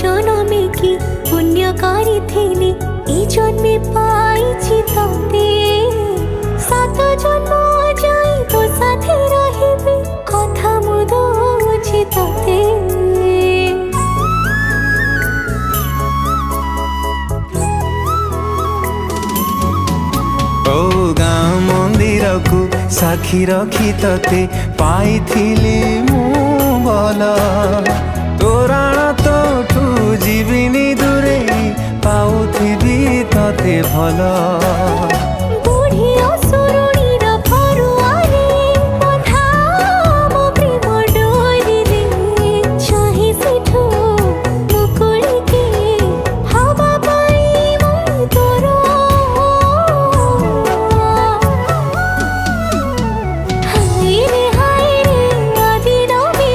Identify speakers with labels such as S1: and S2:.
S1: জনমে কি পুণ্য করিথিলি এই জন্মে পাইছি তোতে। সাত জন্ম যাই তো সাথে রহিবি কথা মু দউছি তোতে।
S2: ओ गाँ मंदिर को साखी रखी तते पाइथिली